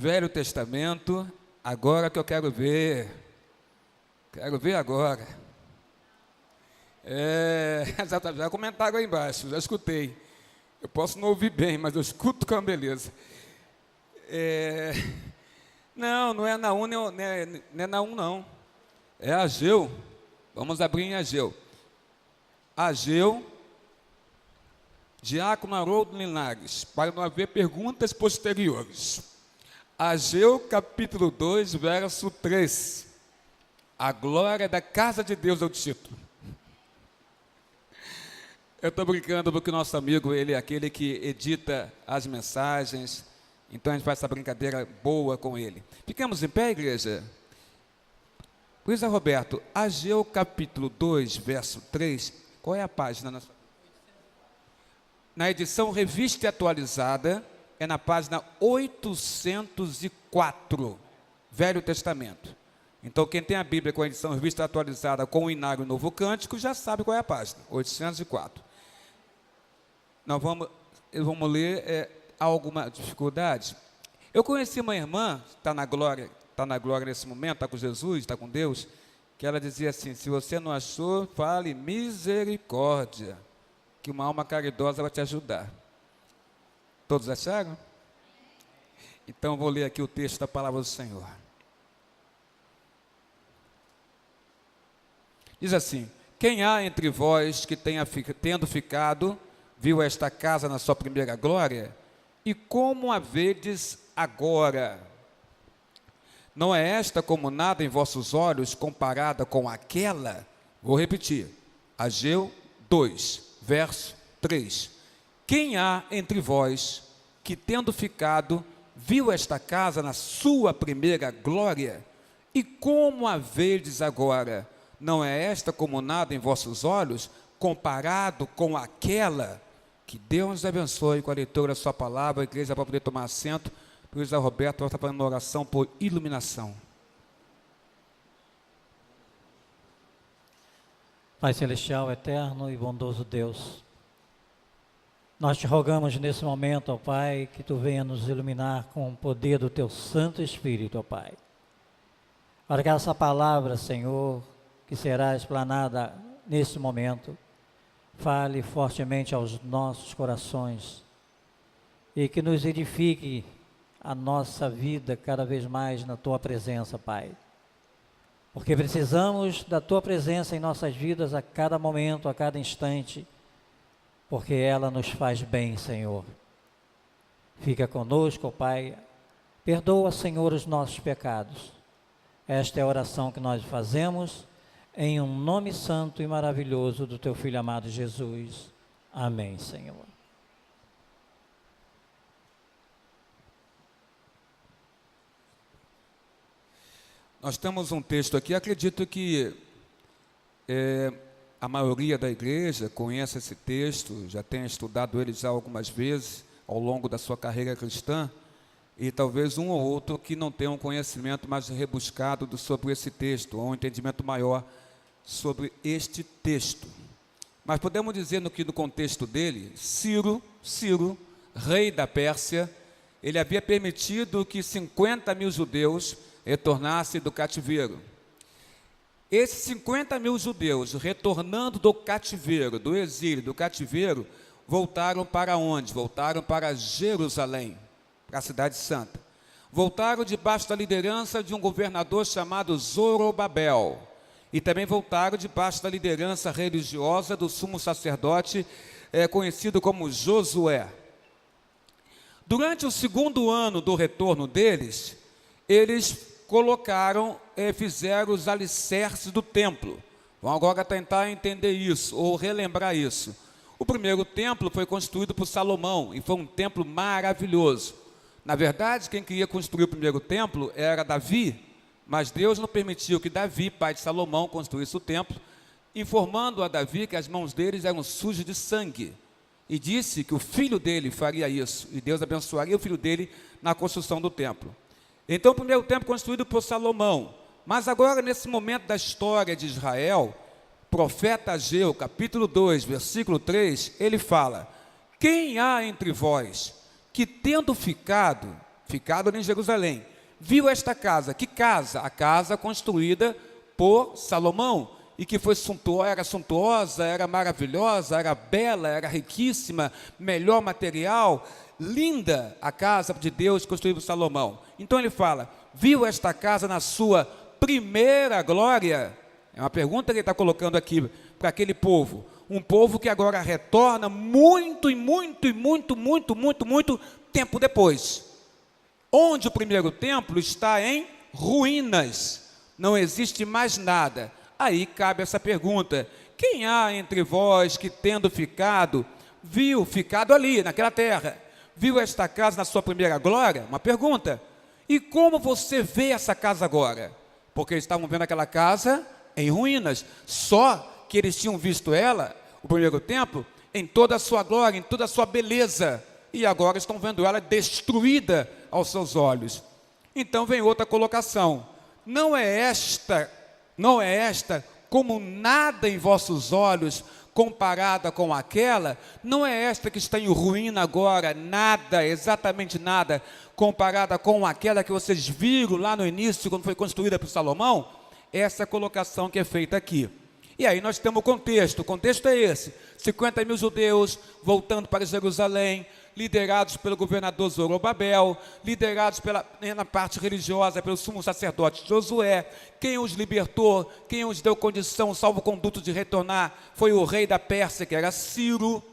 Velho Testamento, agora que eu quero ver agora. Já comentaram aí embaixo, já escutei. Eu posso não ouvir bem, mas eu escuto com beleza. Não é Naum, não é Naum, não. É Ageu. Vamos abrir em Ageu. Ageu, Diácono Haroldo Linares, para não haver perguntas posteriores. Ageu, capítulo 2, verso 3. A glória da casa de Deus é o título. Eu estou brincando porque o nosso amigo, ele é aquele que edita as mensagens, então a gente faz essa brincadeira boa com ele. Ficamos em pé, igreja? Luiz Roberto, Ageu capítulo 2, verso 3, qual é a página? Na edição Revista e Atualizada, é na página 804, Velho Testamento. Então, quem tem a Bíblia com a edição Revista Atualizada com o Inário Novo Cântico, já sabe qual é a página, 804. Vamos ler, há alguma dificuldade? Eu conheci uma irmã, está na glória nesse momento, está com Jesus, está com Deus, que ela dizia assim: se você não achou, fale misericórdia, que uma alma caridosa vai te ajudar. Todos acharam? Então vou ler aqui o texto da palavra do Senhor. Diz assim: quem há entre vós que tendo ficado, viu esta casa na sua primeira glória? E como a vedes agora? Não é esta como nada em vossos olhos comparada com aquela? Vou repetir. Ageu 2, verso 3. Quem há entre vós que tendo ficado, viu esta casa na sua primeira glória? E como a vedes agora? Não é esta como nada em vossos olhos comparado com aquela? Que Deus nos abençoe com a leitura da sua palavra. A igreja para poder tomar assento. Luiz Roberto está fazendo uma oração por iluminação. Pai celestial, eterno e bondoso Deus, nós te rogamos nesse momento, ó Pai, que tu venha nos iluminar com o poder do teu Santo Espírito, ó Pai. Para que essa palavra, Senhor, que será explanada nesse momento, fale fortemente aos nossos corações e que nos edifique a nossa vida cada vez mais na tua presença, Pai. Porque precisamos da tua presença em nossas vidas a cada momento, a cada instante, porque ela nos faz bem, Senhor. Fica conosco, ó Pai. Perdoa, Senhor, os nossos pecados. Esta é a oração que nós fazemos em um nome santo e maravilhoso do teu Filho amado Jesus. Amém, Senhor. Nós temos um texto aqui, acredito que a maioria da igreja conhece esse texto, já tem estudado ele já algumas vezes ao longo da sua carreira cristã, e talvez um ou outro que não tenha um conhecimento mais rebuscado sobre esse texto, ou um entendimento maior sobre este texto. Mas podemos dizer que no contexto dele, Ciro, rei da Pérsia, ele havia permitido que 50 mil judeus retornassem do cativeiro. Esses 50 mil judeus, retornando do cativeiro, do exílio, do cativeiro, voltaram para onde? Voltaram para Jerusalém, para a cidade santa. Voltaram debaixo da liderança de um governador chamado Zorobabel. E também voltaram debaixo da liderança religiosa do sumo sacerdote, conhecido como Josué. Durante o segundo ano do retorno deles, eles fizeram os alicerces do templo. Vamos agora tentar entender isso, ou relembrar isso. O primeiro templo foi construído por Salomão, e foi um templo maravilhoso. Na verdade, quem queria construir o primeiro templo era Davi, mas Deus não permitiu que Davi, pai de Salomão, construísse o templo, informando a Davi que as mãos deles eram sujas de sangue, e disse que o filho dele faria isso, e Deus abençoaria o filho dele na construção do templo. Então, o primeiro templo construído por Salomão. Mas agora, nesse momento da história de Israel, profeta Ageu, capítulo 2, versículo 3, ele fala: quem há entre vós que tendo ficado, ficado ali em Jerusalém, viu esta casa. Que casa? A casa construída por Salomão, e que foi era suntuosa, era maravilhosa, era bela, era riquíssima, melhor material, linda a casa de Deus construída por Salomão. Então ele fala, viu esta casa na sua primeira glória? É uma pergunta que ele está colocando aqui para aquele povo, um povo que agora retorna muito tempo depois, onde o primeiro templo está em ruínas, não existe mais nada. Aí cabe essa pergunta, quem há entre vós que tendo ficado ali naquela terra, viu esta casa na sua primeira glória? Uma pergunta. E como você vê essa casa agora? Porque eles estavam vendo aquela casa em ruínas, só que eles tinham visto ela, o primeiro templo, em toda a sua glória, em toda a sua beleza, e agora estão vendo ela destruída aos seus olhos. Então vem outra colocação, não é esta como nada em vossos olhos, comparada com aquela, não é esta que está em ruína agora, nada, exatamente nada, comparada com aquela que vocês viram lá no início, quando foi construída por Salomão? Essa colocação que é feita aqui. E aí nós temos o contexto é esse, 50 mil judeus voltando para Jerusalém, liderados pelo governador Zorobabel, liderados na parte religiosa pelo sumo sacerdote Josué. Quem os libertou, quem os deu condição, salvo-conduto de retornar, foi o rei da Pérsia, que era Ciro.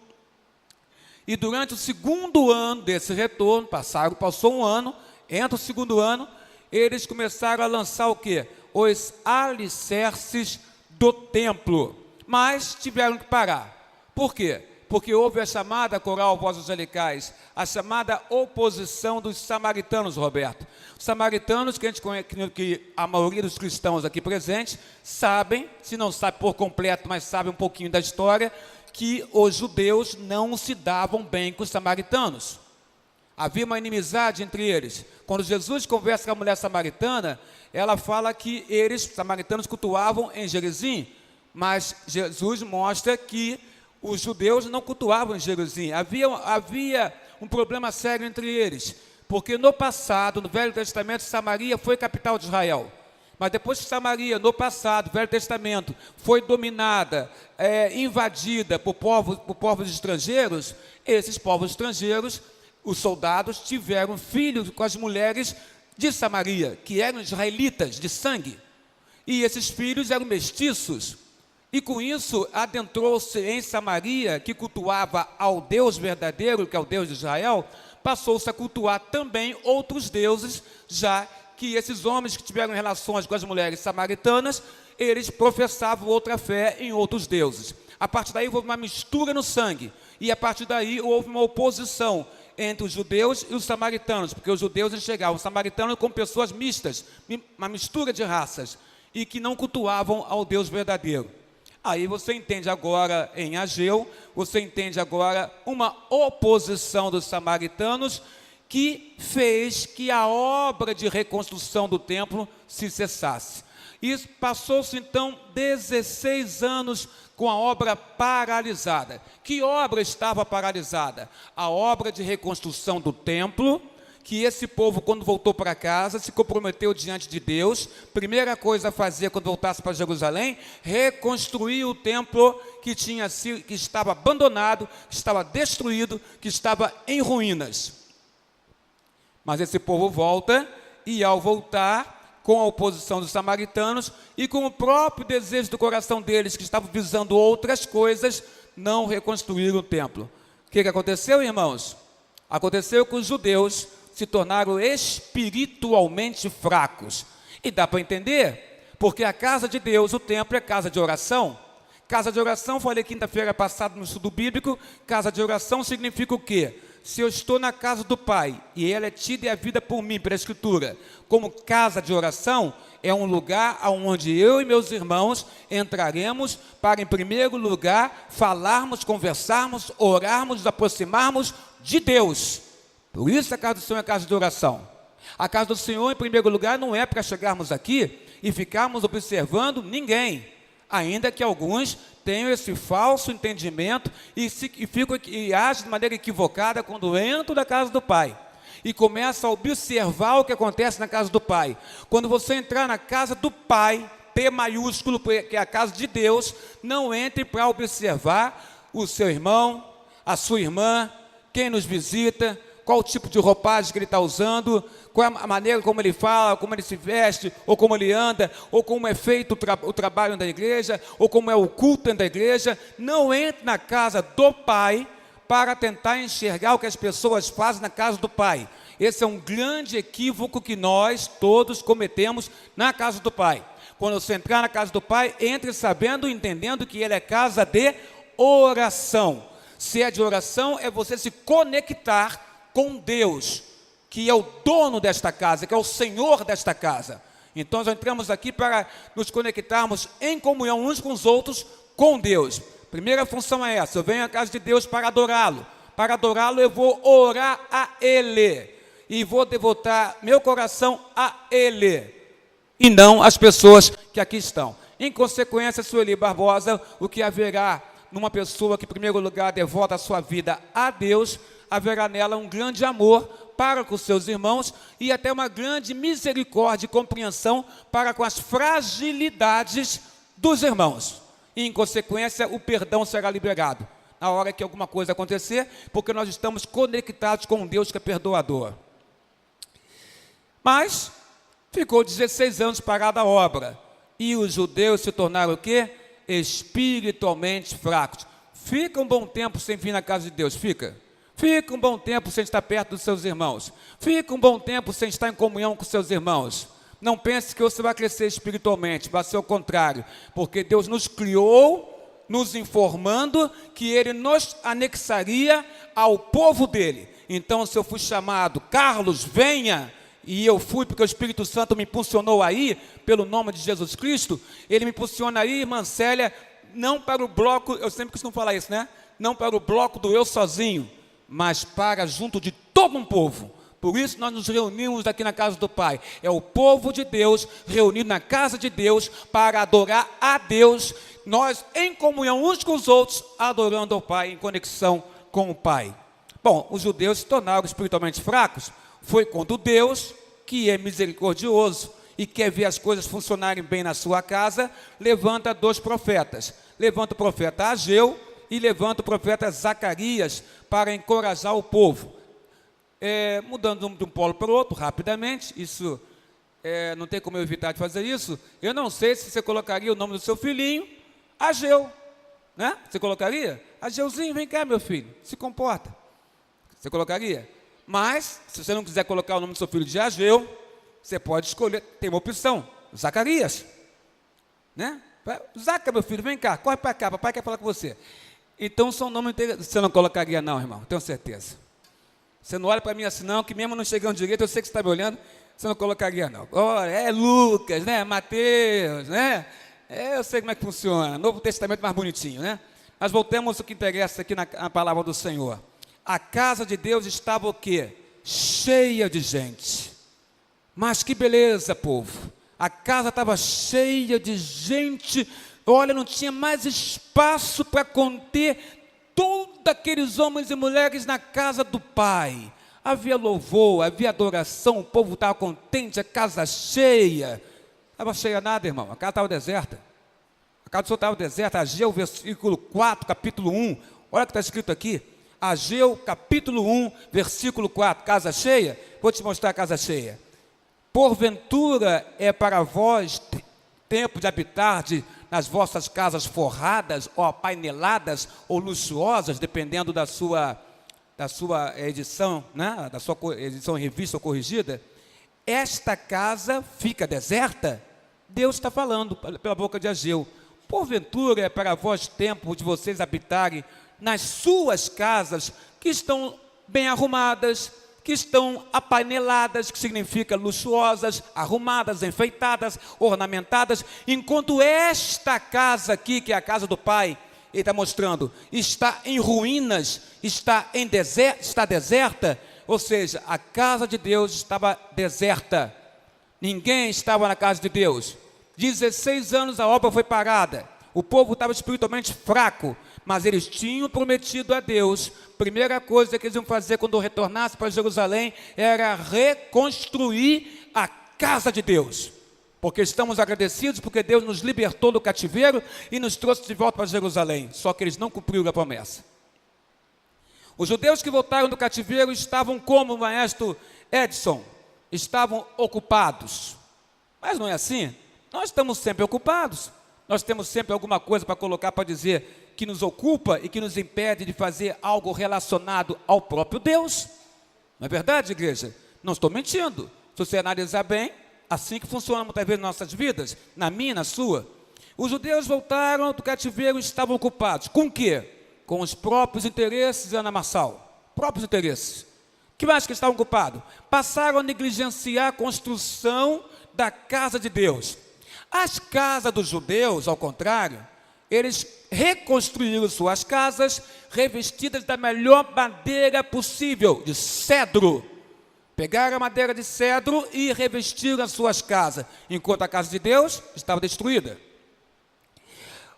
E durante o segundo ano desse retorno, passou um ano, entra o segundo ano, eles começaram a lançar o quê? Os alicerces do templo, mas tiveram que parar. Por quê? Porque houve a chamada coral voz angelicais, a chamada oposição dos samaritanos, Roberto. Os samaritanos, que a maioria dos cristãos aqui presentes sabem, se não sabe por completo, mas sabe um pouquinho da história, que os judeus não se davam bem com os samaritanos. Havia uma inimizade entre eles. Quando Jesus conversa com a mulher samaritana, ela fala que eles, samaritanos, cultuavam em Gerizim, mas Jesus mostra que os judeus não cultuavam em Gerizim. Havia um problema sério entre eles, porque no passado, no Velho Testamento, Samaria foi capital de Israel. Mas depois que Samaria, no passado, Velho Testamento, foi dominada, invadida por povos estrangeiros, esses povos estrangeiros, os soldados tiveram filhos com as mulheres de Samaria, que eram israelitas de sangue. E esses filhos eram mestiços. E com isso adentrou-se em Samaria, que cultuava ao Deus verdadeiro, que é o Deus de Israel, passou-se a cultuar também outros deuses, já que esses homens que tiveram relações com as mulheres samaritanas, eles professavam outra fé em outros deuses. A partir daí houve uma mistura no sangue, e a partir daí houve uma oposição entre os judeus e os samaritanos, porque os judeus enxergavam os samaritanos como pessoas mistas, uma mistura de raças, e que não cultuavam ao Deus verdadeiro. Aí você entende agora em Ageu, você entende agora uma oposição dos samaritanos que fez que a obra de reconstrução do templo se cessasse. E passou-se então 16 anos com a obra paralisada. Que obra estava paralisada? A obra de reconstrução do templo, que esse povo, quando voltou para casa, se comprometeu diante de Deus. Primeira coisa a fazer quando voltasse para Jerusalém, reconstruir o templo que estava abandonado, que estava destruído, que estava em ruínas. Mas esse povo volta, e ao voltar, com a oposição dos samaritanos e com o próprio desejo do coração deles, que estavam visando outras coisas, não reconstruíram o templo. O que aconteceu, irmãos? Aconteceu que os judeus se tornaram espiritualmente fracos. E dá para entender, porque a casa de Deus, o templo, é casa de oração. Casa de oração, falei quinta-feira passada no estudo bíblico, casa de oração significa o quê? Se eu estou na casa do Pai, e ela é tida e é vida por mim, pela Escritura, como casa de oração, é um lugar onde eu e meus irmãos entraremos para, em primeiro lugar, falarmos, conversarmos, orarmos, nos aproximarmos de Deus. Por isso a casa do Senhor é casa de oração. A casa do Senhor, em primeiro lugar, não é para chegarmos aqui e ficarmos observando ninguém, ainda que alguns tenham esse falso entendimento e agem de maneira equivocada quando entram na casa do Pai. e começa a observar o que acontece na casa do Pai. Quando você entrar na casa do Pai, P maiúsculo, que é a casa de Deus, não entre para observar o seu irmão, a sua irmã, quem nos visita, qual o tipo de roupagem que ele está usando, qual é a maneira como ele fala, como ele se veste, ou como ele anda, ou como é feito o trabalho da igreja, ou como é o culto dentro da igreja. Não entre na casa do Pai para tentar enxergar o que as pessoas fazem na casa do Pai. Esse é um grande equívoco que nós todos cometemos na casa do Pai. Quando você entrar na casa do Pai, entre sabendo e entendendo que ele é casa de oração. Se é de oração, é você se conectar com Deus, que é o dono desta casa, que é o Senhor desta casa. Então, nós entramos aqui para nos conectarmos em comunhão uns com os outros, com Deus. Primeira função é essa: eu venho à casa de Deus para adorá-lo. Para adorá-lo, eu vou orar a Ele, e vou devotar meu coração a Ele, e não às pessoas que aqui estão. Em consequência, Sueli Barbosa, o que haverá numa pessoa que, em primeiro lugar, devota a sua vida a Deus, haverá nela um grande amor para com seus irmãos e até uma grande misericórdia e compreensão para com as fragilidades dos irmãos. E, em consequência, o perdão será liberado na hora que alguma coisa acontecer, porque nós estamos conectados com um Deus que é perdoador. Mas ficou 16 anos parada a obra, e os judeus se tornaram o quê? Espiritualmente fracos. Fica um bom tempo sem vir na casa de Deus, fica um bom tempo sem estar perto dos seus irmãos, fica um bom tempo sem estar em comunhão com seus irmãos. Não pense que você vai crescer espiritualmente, vai ser o contrário, porque Deus nos criou, nos informando que Ele nos anexaria ao povo dEle. Então, se eu fui chamado, Carlos, venha, e eu fui porque o Espírito Santo me impulsionou aí, pelo nome de Jesus Cristo, Ele me impulsiona aí, irmã Célia, não para o bloco, eu sempre costumo falar isso, né? Não para o bloco do eu sozinho, mas para junto de todo um povo. Por isso nós nos reunimos aqui na casa do Pai. É o povo de Deus reunido na casa de Deus para adorar a Deus, nós em comunhão uns com os outros, adorando ao Pai, em conexão com o Pai. Bom, os judeus se tornaram espiritualmente fracos, foi quando Deus, que é misericordioso e quer ver as coisas funcionarem bem na sua casa, levanta 2 profetas. Levanta o profeta Ageu e levanta o profeta Zacarias para encorajar o povo. Mudando de um polo para o outro, rapidamente, isso não tem como eu evitar de fazer isso. Eu não sei se você colocaria o nome do seu filhinho, Ageu, né? Você colocaria? Ageuzinho, vem cá, meu filho, se comporta. Você colocaria? Mas, se você não quiser colocar o nome do seu filho de Ageu, você pode escolher, tem uma opção, Zacarias, né? Zaca, meu filho, vem cá, corre para cá, papai quer falar com você. Então, são nomes interessantes. Você não colocaria não, irmão, tenho certeza. Você não olha para mim assim não, que mesmo não chegando direito, eu sei que você está me olhando, você não colocaria não. Olha, é Lucas, né, Mateus, né? Eu sei como é que funciona, Novo Testamento mais bonitinho, né? Mas voltemos ao que interessa aqui na palavra do Senhor. A casa de Deus estava o quê? Cheia de gente. Mas que beleza, povo. A casa estava cheia de gente. Olha, não tinha mais espaço para conter todos aqueles homens e mulheres na casa do Pai. Havia louvor, havia adoração, o povo estava contente, a casa cheia. Não estava cheia nada, irmão, a casa estava deserta. A casa do Senhor estava deserta. Ageu, versículo 4, capítulo 1. Olha o que está escrito aqui. Ageu, capítulo 1, versículo 4. Casa cheia? Vou te mostrar a casa cheia. Porventura é para vós tempo de habitar nas vossas casas forradas, ou apaineladas, ou luxuosas, dependendo da sua edição, né? Da sua edição em revista ou corrigida. Esta casa fica deserta? Deus está falando pela boca de Ageu. Porventura é para vós tempo de vocês habitarem nas suas casas, que estão bem arrumadas, que estão apaineladas, que significa luxuosas, arrumadas, enfeitadas, ornamentadas, enquanto esta casa aqui, que é a casa do Pai, ele está mostrando, está em ruínas, está deserta, ou seja, a casa de Deus estava deserta, ninguém estava na casa de Deus. 16 anos a obra foi parada. O povo estava espiritualmente fraco, mas eles tinham prometido a Deus. Primeira coisa que eles iam fazer quando retornassem para Jerusalém era reconstruir a casa de Deus. Porque estamos agradecidos porque Deus nos libertou do cativeiro e nos trouxe de volta para Jerusalém. Só que eles não cumpriram a promessa. Os judeus que voltaram do cativeiro estavam como o maestro Edson, estavam ocupados. Mas não é assim. Nós estamos sempre ocupados. Nós temos sempre alguma coisa para colocar, para dizer que nos ocupa e que nos impede de fazer algo relacionado ao próprio Deus. Não é verdade, igreja? Não estou mentindo. Se você analisar bem, assim que funciona muitas vezes nas nossas vidas, na minha e na sua. Os judeus voltaram do cativeiro e estavam ocupados. Com o quê? Com os próprios interesses, Ana Marçal. Próprios interesses. O que mais que estavam ocupados? Passaram a negligenciar a construção da casa de Deus. As casas dos judeus, ao contrário, eles reconstruíram suas casas revestidas da melhor madeira possível, de cedro. Pegaram a madeira de cedro e revestiram as suas casas, enquanto a casa de Deus estava destruída.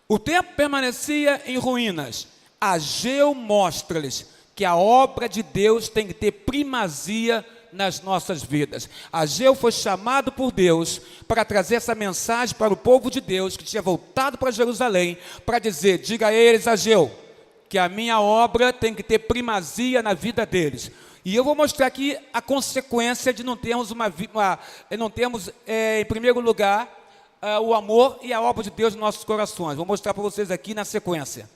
O templo permanecia em ruínas. Ageu mostra-lhes que a obra de Deus tem que ter primazia nas nossas vidas. Ageu foi chamado por Deus para trazer essa mensagem para o povo de Deus que tinha voltado para Jerusalém, para dizer, diga a eles, Ageu, que a minha obra tem que ter primazia na vida deles. E eu vou mostrar aqui a consequência de não termos, em primeiro lugar, o amor e a obra de Deus nos nossos corações. Vou mostrar para vocês aqui na sequência.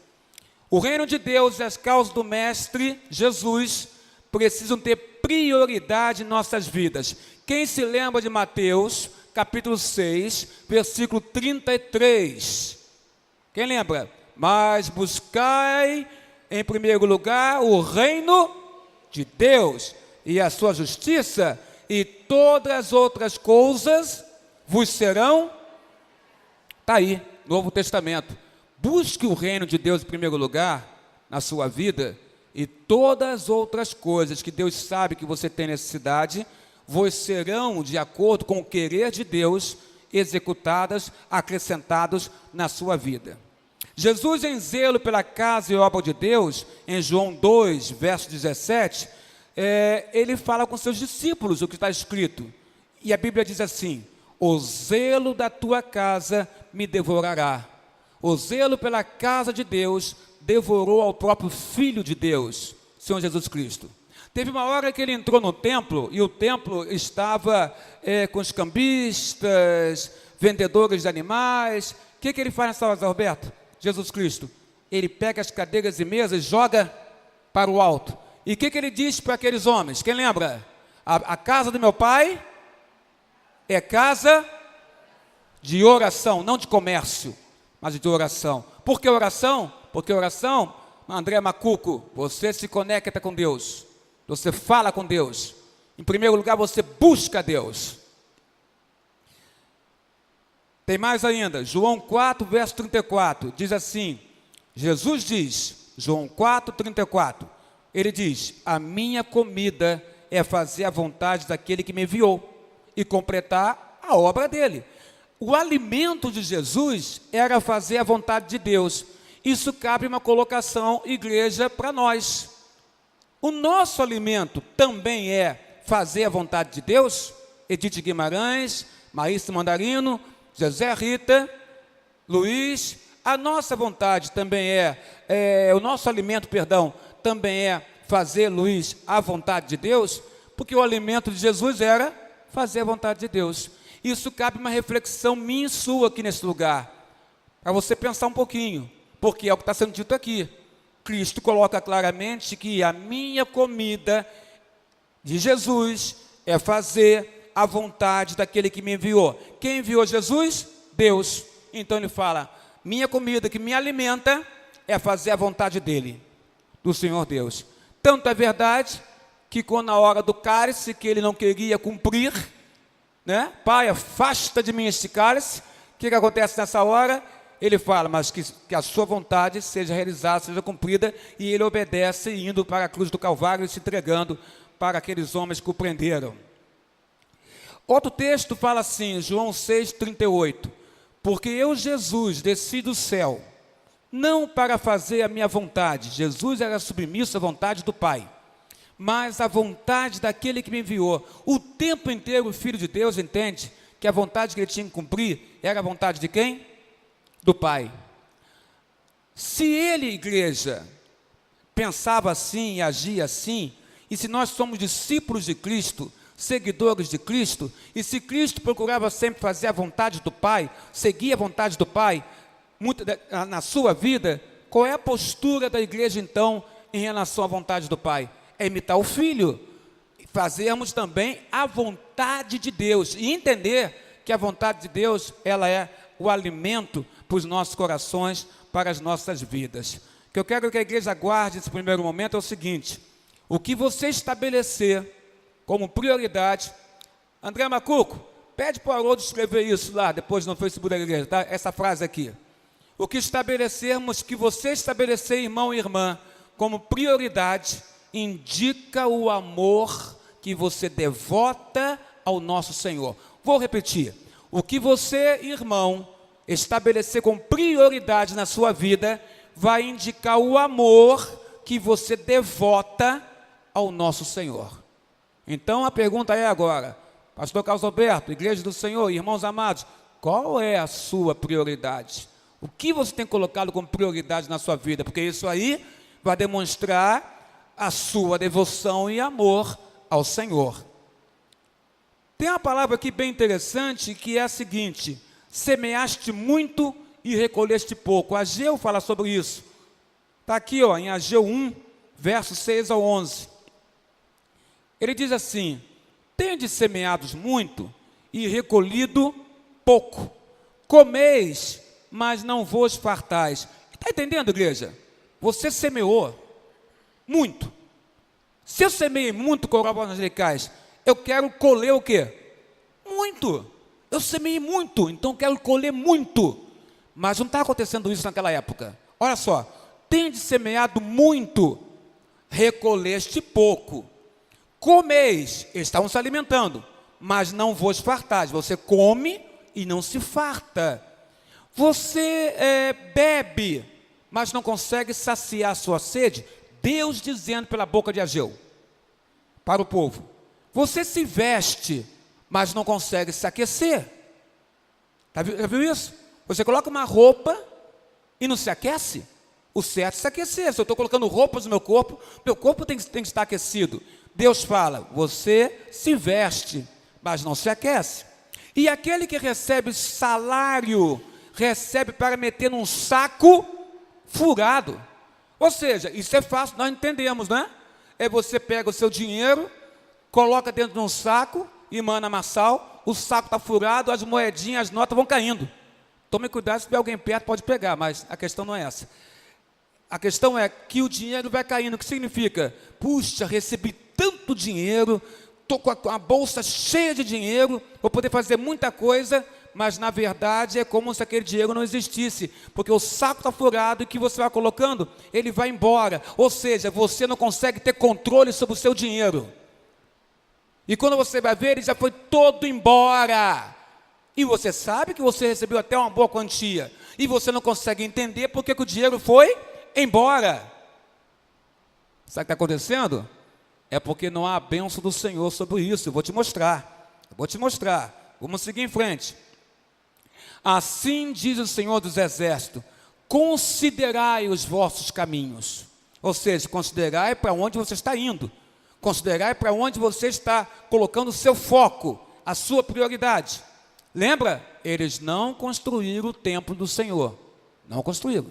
O reino de Deus e as causas do Mestre Jesus precisam ter prioridade em nossas vidas. Quem se lembra de Mateus, capítulo 6, versículo 33? Quem lembra? Mas buscai em primeiro lugar o reino de Deus e a sua justiça, e todas as outras coisas vos serão. Está aí, Novo Testamento. Busque o reino de Deus em primeiro lugar na sua vida, e todas as outras coisas que Deus sabe que você tem necessidade, vos serão, de acordo com o querer de Deus, executadas, acrescentadas na sua vida. Jesus, em zelo pela casa e obra de Deus, em João 2, verso 17, ele fala com seus discípulos o que está escrito. E a Bíblia diz assim: o zelo da tua casa me devorará. O zelo pela casa de Deus devorou ao próprio Filho de Deus, Senhor Jesus Cristo. Teve uma hora que ele entrou no templo, e o templo estava com os cambistas, vendedores de animais. O que ele faz nessa hora, Roberto? Jesus Cristo, ele pega as cadeiras e mesas e joga para o alto. E o que ele diz para aqueles homens? Quem lembra? A casa do meu pai é casa de oração, não de comércio, mas de oração. Por que oração? Porque oração, André Macuco, você se conecta com Deus, você fala com Deus. Em primeiro lugar, você busca Deus. Tem mais ainda, João 4, verso 34, diz assim, Jesus diz, João 4, 34, ele diz, a minha comida é fazer a vontade daquele que me enviou e completar a obra dele. O alimento de Jesus era fazer a vontade de Deus. Isso cabe uma colocação, igreja, para nós. O nosso alimento também é fazer a vontade de Deus? Edith Guimarães, Maísa Mandarino, José Rita, Luiz, a nossa vontade também o nosso alimento, também é fazer, Luiz, a vontade de Deus, porque o alimento de Jesus era fazer a vontade de Deus. Isso cabe uma reflexão minha e sua aqui nesse lugar, para você pensar um pouquinho, porque é o que está sendo dito aqui. Cristo coloca claramente que a minha comida de Jesus é fazer a vontade daquele que me enviou. Quem enviou Jesus? Deus. Então ele fala, minha comida que me alimenta é fazer a vontade dele, do Senhor Deus. Tanto é verdade que quando na hora do cálice que ele não queria cumprir, né? Pai, afasta de mim este cálice. O que acontece nessa hora? Ele fala, mas que a sua vontade seja realizada, seja cumprida, e ele obedece, indo para a cruz do Calvário e se entregando para aqueles homens que o prenderam. Outro texto fala assim, João 6, 38, Porque eu, Jesus, desci do céu, não para fazer a minha vontade. Jesus era submisso à vontade do Pai, mas à vontade daquele que me enviou. O tempo inteiro o Filho de Deus entende que a vontade que ele tinha que cumprir era a vontade de quem? Do Pai. Se ele, igreja, pensava assim e agia assim, e se nós somos discípulos de Cristo, seguidores de Cristo, e se Cristo procurava sempre fazer a vontade do Pai, seguir a vontade do Pai, na sua vida, qual é a postura da igreja então em relação à vontade do Pai? É imitar o Filho, fazermos também a vontade de Deus, e entender que a vontade de Deus, ela é o alimento para os nossos corações, para as nossas vidas. O que eu quero que a igreja guarde nesse primeiro momento é o seguinte: o que você estabelecer como prioridade. André Macuco, pede para o Haroldo escrever isso lá, depois no Facebook da igreja, tá? Essa frase aqui. O que estabelecermos, que você estabelecer, irmão e irmã, como prioridade, indica o amor que você devota ao nosso Senhor. Vou repetir. O que você, irmão, estabelecer como prioridade na sua vida, vai indicar o amor que você devota ao nosso Senhor. Então a pergunta é agora, pastor Carlos Alberto, igreja do Senhor, irmãos amados, qual é a sua prioridade? O que você tem colocado como prioridade na sua vida? Porque isso aí vai demonstrar a sua devoção e amor ao Senhor. Tem uma palavra aqui bem interessante que é a seguinte: semeaste muito e recolheste pouco. Ageu fala sobre isso. Está aqui, ó, em Ageu 1, versos 6 ao 11. Ele diz assim: tendes semeados muito e recolhido pouco. Comeis, mas não vos fartais. Está entendendo, igreja? Você semeou muito. Se eu semeei muito, Coral Angelicais, eu quero colher o quê? Muito. Eu semeei muito, então quero colher muito. Mas não está acontecendo isso naquela época. Olha só, tendes semeado muito, recolheste pouco. Comeis, estavam se alimentando, mas não vos fartais. Você come e não se farta. Você bebe, mas não consegue saciar a sua sede. Deus dizendo pela boca de Ageu para o povo: você se veste, mas não consegue se aquecer. Já viu isso? Você coloca uma roupa e não se aquece. O certo é se aquecer. Se eu estou colocando roupas no meu corpo tem que estar aquecido. Deus fala: você se veste, mas não se aquece. E aquele que recebe salário, recebe para meter num saco furado. Ou seja, isso é fácil, nós entendemos, né? É você pega o seu dinheiro, coloca dentro de um saco e manda amassal, o saco está furado, as moedinhas, as notas vão caindo. Tome cuidado, se tiver alguém perto pode pegar, mas a questão não é essa. A questão é que o dinheiro vai caindo. O que significa? Puxa, recebi tanto dinheiro, estou com a bolsa cheia de dinheiro, vou poder fazer muita coisa, mas na verdade é como se aquele dinheiro não existisse, porque o saco está furado e que você vai colocando, ele vai embora. Ou seja, você não consegue ter controle sobre o seu dinheiro. E quando você vai ver, ele já foi todo embora. E você sabe que você recebeu até uma boa quantia, e você não consegue entender porque que o dinheiro foi embora. Sabe o que está acontecendo? É porque não há a bênção do Senhor sobre isso. Eu vou te mostrar. Vamos seguir em frente. Assim diz o Senhor dos Exércitos: considerai os vossos caminhos. Ou seja, considerai para onde você está indo. Considerai para onde você está colocando o seu foco, a sua prioridade. Lembra? Eles não construíram o templo do Senhor. Não construíram.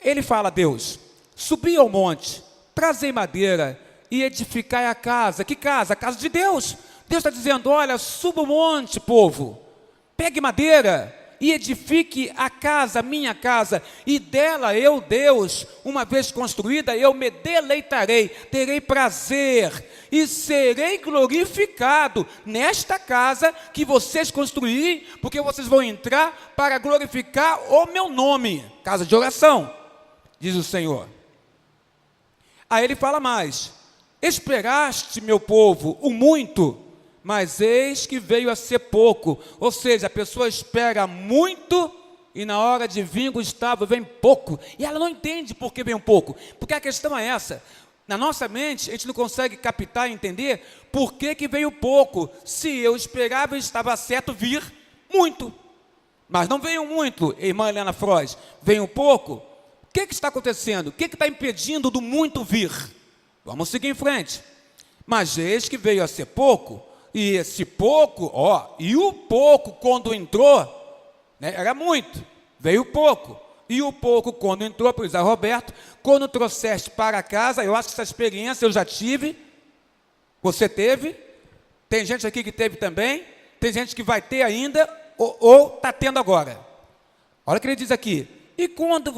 Ele fala a Deus: subi ao monte, trazei madeira e edificai a casa. Que casa? A casa de Deus. Deus está dizendo: olha, suba o monte, povo, pegue madeira e edifique a casa, minha casa, e dela eu, Deus, uma vez construída, eu me deleitarei, terei prazer e serei glorificado nesta casa que vocês construírem, porque vocês vão entrar para glorificar o meu nome. Casa de oração, diz o Senhor. Aí ele fala mais: esperaste, meu povo, o muito, mas eis que veio a ser pouco. Ou seja, a pessoa espera muito e na hora de vir Gustavo vem pouco. E ela não entende por que vem um pouco. Porque a questão é essa. Na nossa mente, a gente não consegue captar e entender por que veio pouco. Se eu esperava e estava certo vir muito. Mas não veio muito, irmã Helena Frois. Veio pouco. O que está acontecendo? O que está impedindo do muito vir? Vamos seguir em frente. Mas eis que veio a ser pouco. E esse pouco, e o pouco quando entrou, né, era muito, veio pouco. E o pouco quando entrou, por exemplo, Roberto, quando trouxeste para casa, eu acho que essa experiência eu já tive, você teve, tem gente aqui que teve também, tem gente que vai ter ainda, ou está tendo agora. Olha o que ele diz aqui, e quando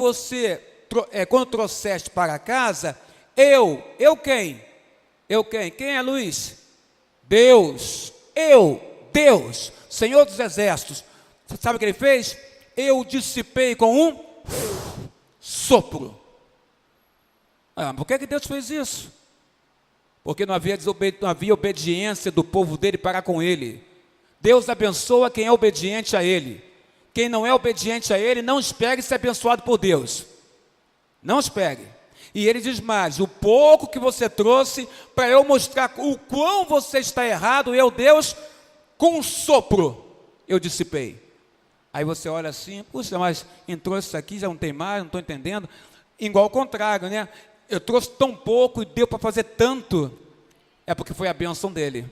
quando trouxeste para casa, eu quem? Eu quem? Quem é Luiz? Deus, Deus, Senhor dos Exércitos. Você sabe o que ele fez? Eu dissipei com um sopro. Por que Deus fez isso? Porque não havia obediência do povo dele para com ele. Deus abençoa quem é obediente a ele. Quem não é obediente a ele, não espere ser abençoado por Deus. Não espere. E ele diz mais, o pouco que você trouxe para eu mostrar o quão você está errado, eu, Deus, com um sopro, eu dissipei. Aí você olha assim, puxa, mas entrou isso aqui, já não tem mais, não estou entendendo. Igual ao contrário, né? Eu trouxe tão pouco e deu para fazer tanto. É porque foi a bênção dele.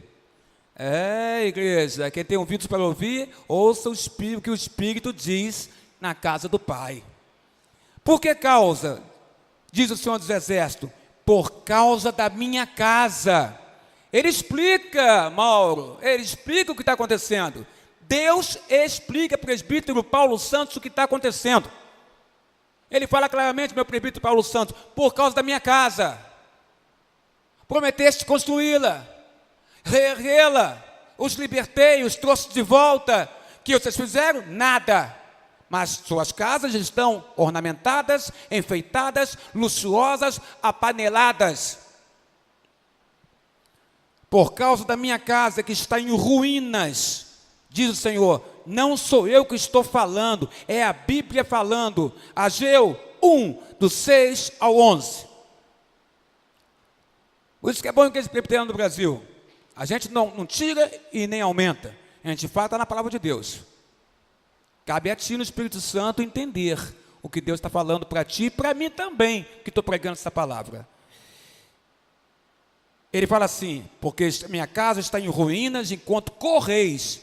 Igreja, quem tem ouvidos para ouvir, ouça o que o Espírito diz na casa do Pai. Por que causa? Diz o Senhor dos Exércitos, por causa da minha casa. Ele explica, Mauro, ele explica o que está acontecendo. Deus explica, presbítero Paulo Santos, o que está acontecendo. Ele fala claramente, meu presbítero Paulo Santos, por causa da minha casa. Prometeste construí-la, reerguê-la, os libertei, os trouxe de volta. Que vocês fizeram? Nada. Mas suas casas estão ornamentadas, enfeitadas, luxuosas, apaneladas. Por causa da minha casa que está em ruínas, diz o Senhor, não sou eu que estou falando, é a Bíblia falando. Ageu 1, do 6 ao 11. Por isso que é bom que eles presbiterianos do Brasil. A gente não tira e nem aumenta. A gente fala, está na palavra de Deus. Cabe a ti, no Espírito Santo, entender o que Deus está falando para ti e para mim também, que estou pregando essa palavra. Ele fala assim, porque minha casa está em ruínas enquanto correis.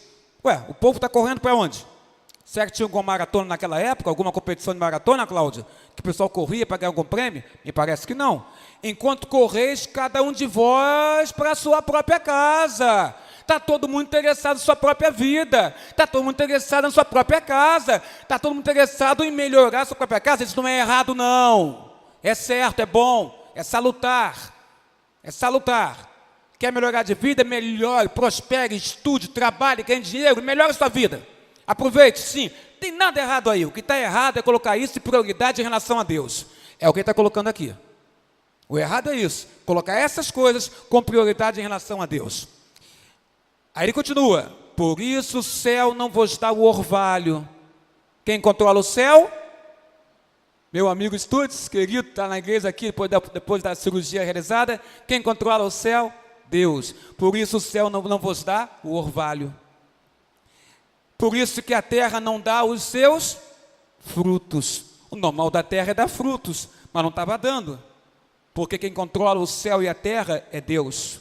O povo está correndo para onde? Será que tinha alguma maratona naquela época? Alguma competição de maratona, Cláudia? Que o pessoal corria para ganhar algum prêmio? Me parece que não. Enquanto correis, cada um de vós para a sua própria casa. Está todo mundo interessado na sua própria vida. Está todo mundo interessado na sua própria casa. Está todo mundo interessado em melhorar a sua própria casa. Isso não é errado, não. É certo, é bom, é salutar. É salutar. Quer melhorar de vida? Melhore, prospere, estude, trabalhe, ganhe dinheiro, melhore a sua vida. Aproveite, sim. Tem nada errado aí. O que está errado é colocar isso em prioridade em relação a Deus. É o que ele está colocando aqui. O errado é isso. Colocar essas coisas com prioridade em relação a Deus. Aí ele continua. Por isso o céu não vos dá o orvalho. Quem controla o céu? Meu amigo Stutz, querido, está na igreja aqui, depois da cirurgia realizada. Quem controla o céu? Deus. Por isso o céu não vos dá o orvalho. Por isso que a terra não dá os seus frutos. O normal da terra é dar frutos, mas não estava dando. Porque quem controla o céu e a terra é Deus.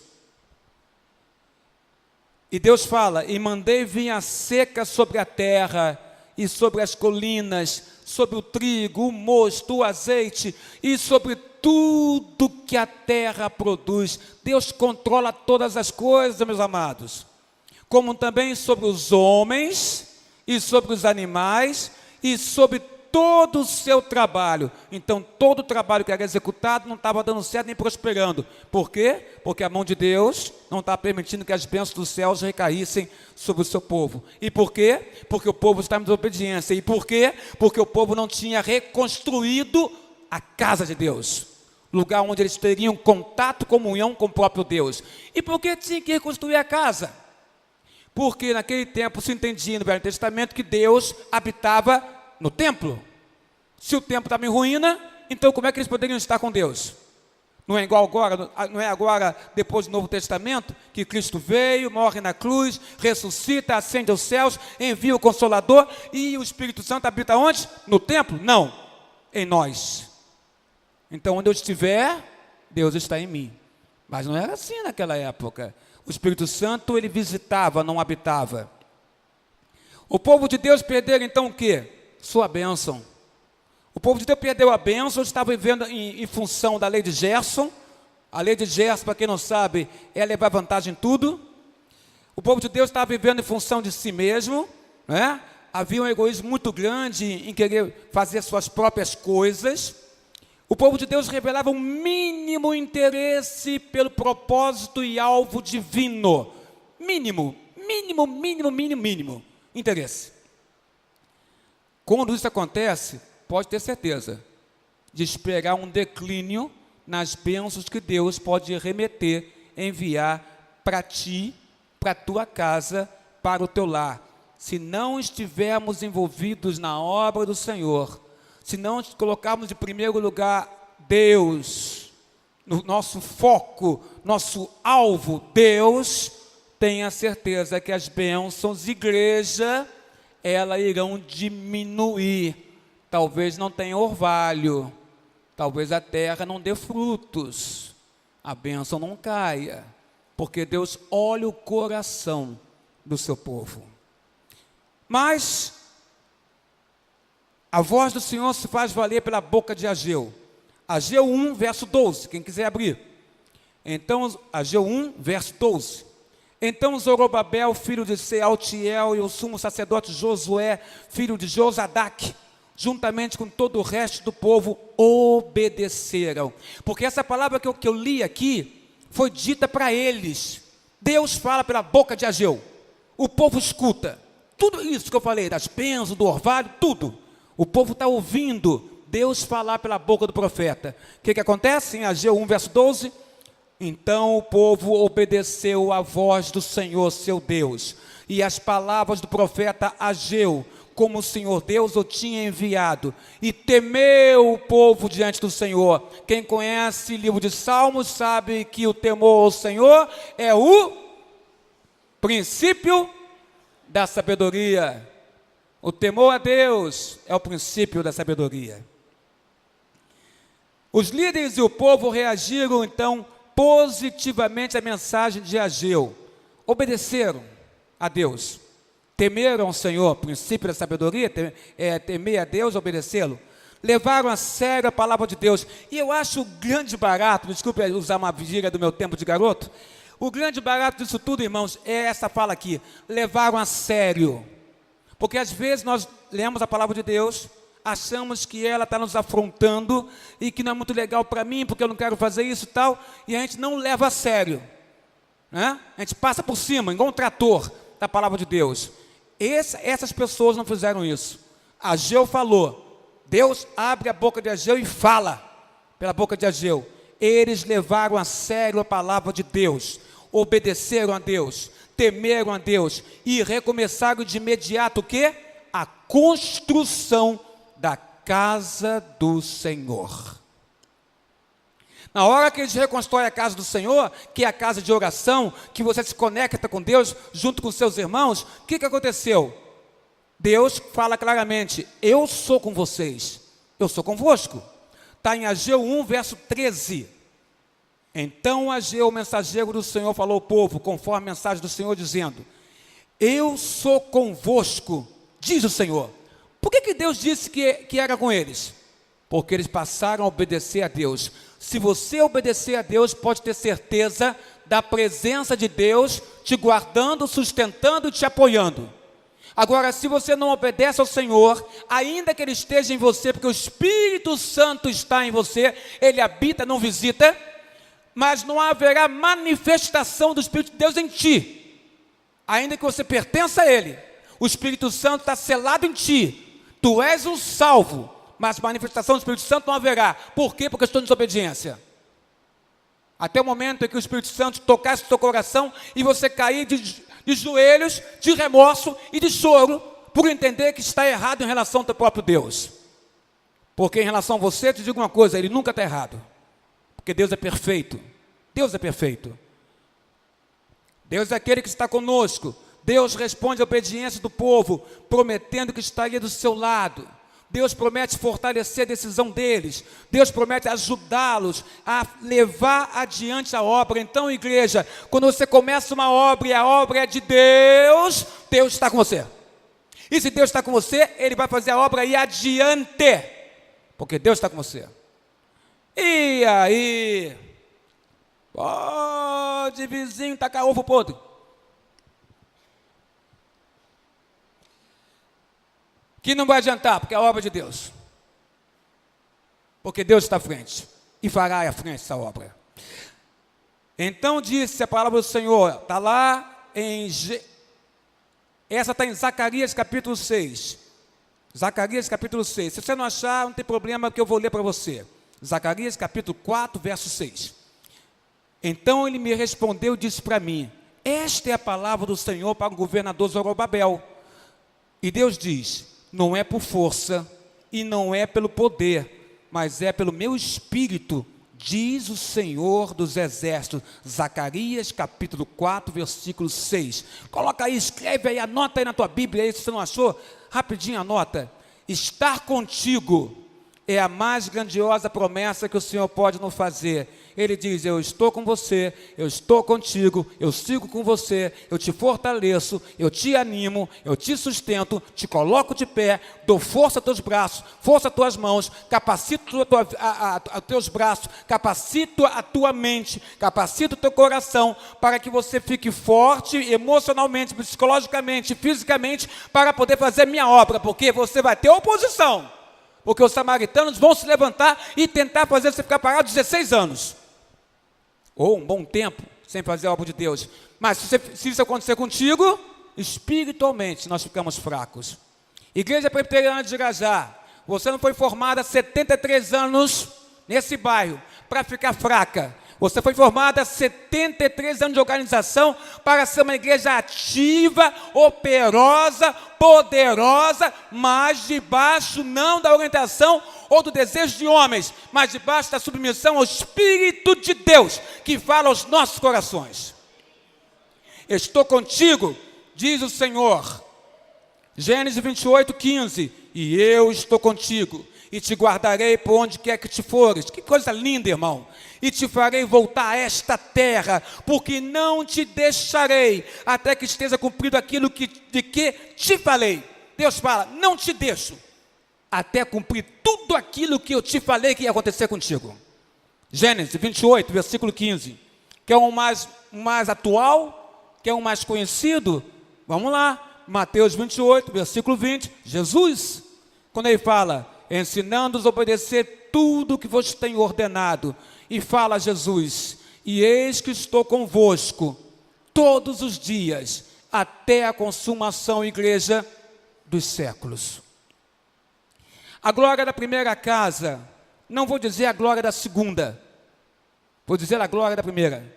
E Deus fala, e mandei vir a seca sobre a terra, e sobre as colinas, sobre o trigo, o mosto, o azeite, e sobre tudo que a terra produz. Deus controla todas as coisas, meus amados. Como também sobre os homens, e sobre os animais, e sobre todo o seu trabalho. Então, todo o trabalho que era executado não estava dando certo nem prosperando. Por quê? Porque a mão de Deus não está permitindo que as bênçãos dos céus recaíssem sobre o seu povo. E por quê? Porque o povo está em desobediência. E por quê? Porque o povo não tinha reconstruído a casa de Deus. Lugar onde eles teriam contato, comunhão com o próprio Deus. E por que tinha que reconstruir a casa? Porque naquele tempo se entendia no Velho Testamento que Deus habitava no templo. Se o templo estava em ruína, então como é que eles poderiam estar com Deus? Não é igual agora, não é agora, depois do Novo Testamento, que Cristo veio, morre na cruz, ressuscita, ascende aos céus, envia o Consolador e o Espírito Santo habita onde? No templo? Não, em nós. Então, onde eu estiver, Deus está em mim. Mas não era assim naquela época. O Espírito Santo, ele visitava, não habitava. O povo de Deus perderam então o quê? Sua bênção. O povo de Deus perdeu a bênção, estava vivendo em função da lei de Gerson. A lei de Gerson, para quem não sabe, é levar vantagem em tudo. O povo de Deus estava vivendo em função de si mesmo, né? Havia um egoísmo muito grande em querer fazer suas próprias coisas. O povo de Deus revelava um mínimo interesse pelo propósito e alvo divino. Mínimo interesse. Quando isso acontece, pode ter certeza de esperar um declínio nas bênçãos que Deus pode remeter, enviar para ti, para a tua casa, para o teu lar. Se não estivermos envolvidos na obra do Senhor, se não colocarmos em primeiro lugar Deus, no nosso foco, nosso alvo, Deus, tenha certeza que as bênçãos, igreja, elas irão diminuir. Talvez não tenha orvalho, talvez a terra não dê frutos, a bênção não caia, porque Deus olha o coração do seu povo. Mas a voz do Senhor se faz valer pela boca de Ageu. Ageu 1, verso 12, quem quiser abrir. Então, Ageu 1, verso 12. Então Zorobabel, filho de Sealtiel, e o sumo sacerdote Josué, filho de Josadaque, juntamente com todo o resto do povo, obedeceram. Porque essa palavra que eu li aqui, foi dita para eles. Deus fala pela boca de Ageu. O povo escuta. Tudo isso que eu falei, das bênçãos, do orvalho, tudo. O povo está ouvindo Deus falar pela boca do profeta. O que acontece? Em Ageu 1, verso 12. Então o povo obedeceu à voz do Senhor, seu Deus, e as palavras do profeta Ageu, como o Senhor Deus o tinha enviado, e temeu o povo diante do Senhor. Quem conhece o livro de Salmos sabe que o temor ao Senhor é o princípio da sabedoria. O temor a Deus é o princípio da sabedoria. Os líderes e o povo reagiram então positivamente à mensagem de Ageu. Obedeceram a Deus. Temeram ao Senhor, princípio da sabedoria, temer a Deus, obedecê-lo. Levaram a sério a palavra de Deus. E eu acho o grande barato, desculpe usar uma gíria do meu tempo de garoto, o grande barato disso tudo, irmãos, é essa fala aqui, levaram a sério. Porque às vezes nós lemos a palavra de Deus, achamos que ela está nos afrontando e que não é muito legal para mim, porque eu não quero fazer isso e tal, e a gente não leva a sério, né? A gente passa por cima, igual um trator da palavra de Deus. Essas pessoas não fizeram isso. Ageu falou, Deus abre a boca de Ageu e fala pela boca de Ageu. Eles levaram a sério a palavra de Deus, obedeceram a Deus, temeram a Deus e recomeçaram de imediato o quê? A construção da casa do Senhor. Na hora que eles reconstroem a casa do Senhor, que é a casa de oração, que você se conecta com Deus, junto com seus irmãos, o que aconteceu? Deus fala claramente, eu sou com vocês, eu sou convosco. Está em Ageu 1, verso 13. Então Ageu, o mensageiro do Senhor, falou ao povo, conforme a mensagem do Senhor, dizendo, eu sou convosco, diz o Senhor. Por que Deus disse que era com eles? Porque eles passaram a obedecer a Deus. Se você obedecer a Deus, pode ter certeza da presença de Deus te guardando, sustentando e te apoiando. Agora, se você não obedece ao Senhor, ainda que Ele esteja em você, porque o Espírito Santo está em você, Ele habita, não visita, mas não haverá manifestação do Espírito de Deus em ti. Ainda que você pertença a Ele, o Espírito Santo está selado em ti. Tu és um salvo, mas manifestação do Espírito Santo não haverá. Por quê? Porque estou em desobediência. Até o momento em que o Espírito Santo tocasse o teu coração e você cair de joelhos, de remorso e de choro, por entender que está errado em relação ao teu próprio Deus. Porque em relação a você, eu te digo uma coisa, ele nunca está errado. Porque Deus é perfeito. Deus é perfeito. Deus é aquele que está conosco. Deus responde à obediência do povo, prometendo que estaria do seu lado. Deus promete fortalecer a decisão deles. Deus promete ajudá-los a levar adiante a obra. Então, igreja, quando você começa uma obra e a obra é de Deus, Deus está com você. E se Deus está com você, Ele vai fazer a obra ir adiante. Porque Deus está com você. E aí? Pode, vizinho, tacar ovo podre. Que não vai adiantar, porque é a obra de Deus. Porque Deus está à frente. E fará à frente essa obra. Então disse a palavra do Senhor. Está lá em... Essa está em Zacarias capítulo 6. Zacarias capítulo 6. Se você não achar, não tem problema, que eu vou ler para você. Zacarias capítulo 4, verso 6. Então ele me respondeu e disse para mim: esta é a palavra do Senhor para o governador Zorobabel. E Deus diz: não é por força e não é pelo poder, mas é pelo meu espírito, diz o Senhor dos exércitos. Zacarias capítulo 4, versículo 6. Coloca aí, escreve aí, anota aí na tua Bíblia, aí, se você não achou, rapidinho anota. Estar contigo é a mais grandiosa promessa que o Senhor pode nos fazer. Ele diz: eu estou com você, eu estou contigo, eu sigo com você, eu te fortaleço, eu te animo, eu te sustento, te coloco de pé, dou força a teus braços, força a tuas mãos, capacito a teus braços, capacito a tua mente, capacito o teu coração, para que você fique forte emocionalmente, psicologicamente, fisicamente, para poder fazer minha obra, porque você vai ter oposição. Porque os samaritanos vão se levantar e tentar fazer você ficar parado 16 anos. Ou um bom tempo, sem fazer a obra de Deus. Mas se isso acontecer contigo, espiritualmente nós ficamos fracos. Igreja Presbiteriana de Irajá, você não foi formada há 73 anos nesse bairro para ficar fraca. Você foi formada há 73 anos de organização para ser uma igreja ativa, operosa, poderosa, mas debaixo não da orientação ou do desejo de homens, mas debaixo da submissão ao Espírito de Deus, que fala aos nossos corações. Estou contigo, diz o Senhor. Gênesis 28, 15. E eu estou contigo, e te guardarei por onde quer que te fores. Que coisa linda, irmão. E te farei voltar a esta terra, porque não te deixarei, até que esteja cumprido aquilo de que te falei. Deus fala: não te deixo, até cumprir tudo aquilo que eu te falei que ia acontecer contigo. Gênesis 28, versículo 15. Quer um mais atual? Quer um mais conhecido? Vamos lá, Mateus 28, versículo 20. Jesus, quando ele fala: ensinando-os a obedecer tudo o que vos tenho ordenado. E fala Jesus: e eis que estou convosco todos os dias, até a consumação, igreja, dos séculos. A glória da primeira casa, não vou dizer a glória da segunda, vou dizer a glória da primeira.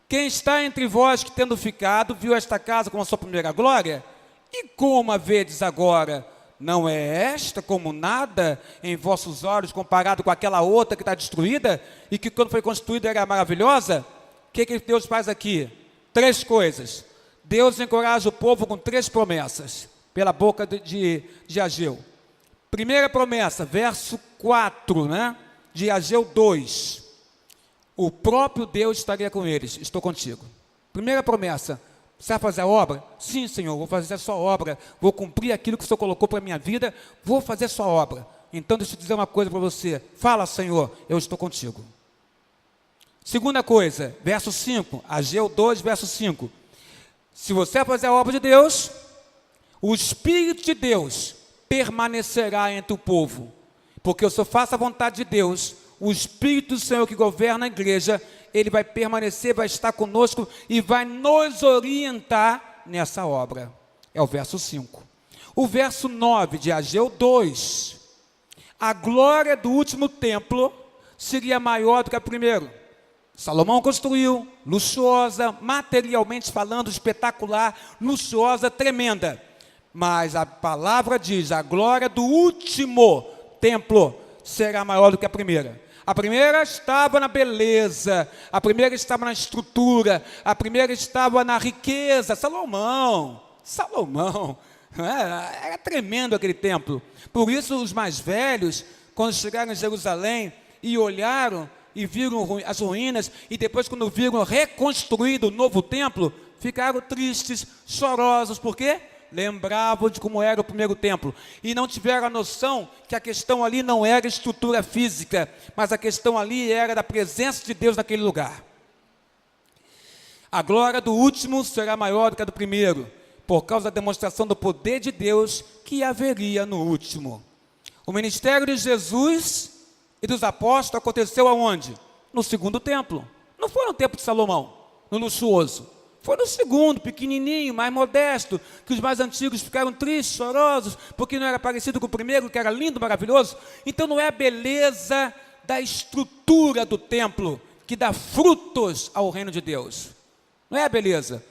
Quem está entre vós que, tendo ficado, viu esta casa como a sua primeira glória? E como a vedes agora? Não é esta como nada em vossos olhos, comparado com aquela outra que está destruída, e que quando foi construída era maravilhosa? O que Deus faz aqui? 3 coisas. Deus encoraja o povo com 3 promessas, pela boca de Ageu. Primeira promessa, verso 4, de Ageu 2. O próprio Deus estaria com eles. Estou contigo. Primeira promessa. Você vai fazer a obra? Sim, Senhor, vou fazer a sua obra, vou cumprir aquilo que o Senhor colocou para a minha vida, vou fazer a sua obra. Então deixa eu dizer uma coisa para você: fala, Senhor, eu estou contigo. Segunda coisa, verso 5, Ageu 2, verso 5. Se você vai fazer a obra de Deus, o Espírito de Deus permanecerá entre o povo, porque eu só faço a vontade de Deus, o Espírito do Senhor que governa a igreja, ele vai permanecer, vai estar conosco e vai nos orientar nessa obra. É o verso 5. O verso 9 de Ageu 2. A glória do último templo seria maior do que a primeiro. Salomão construiu, luxuosa, materialmente falando, espetacular, luxuosa, tremenda. Mas a palavra diz, a glória do último templo será maior do que a primeira. A primeira estava na beleza, a primeira estava na estrutura, a primeira estava na riqueza. Salomão, era tremendo aquele templo. Por isso os mais velhos, quando chegaram em Jerusalém e olharam e viram as ruínas, e depois quando viram reconstruído o novo templo, ficaram tristes, chorosos. Por quê? Lembravam de como era o primeiro templo, e não tiveram a noção que a questão ali não era estrutura física, mas a questão ali era da presença de Deus naquele lugar. A glória do último será maior do que a do primeiro, por causa da demonstração do poder de Deus que haveria no último. O ministério de Jesus e dos apóstolos aconteceu aonde? No segundo templo. Não foi no templo de Salomão, no luxuoso. Foi no segundo, pequenininho, mais modesto, que os mais antigos ficaram tristes, chorosos, porque não era parecido com o primeiro, que era lindo, maravilhoso. Então não é a beleza da estrutura do templo que dá frutos ao reino de Deus. Não é a beleza.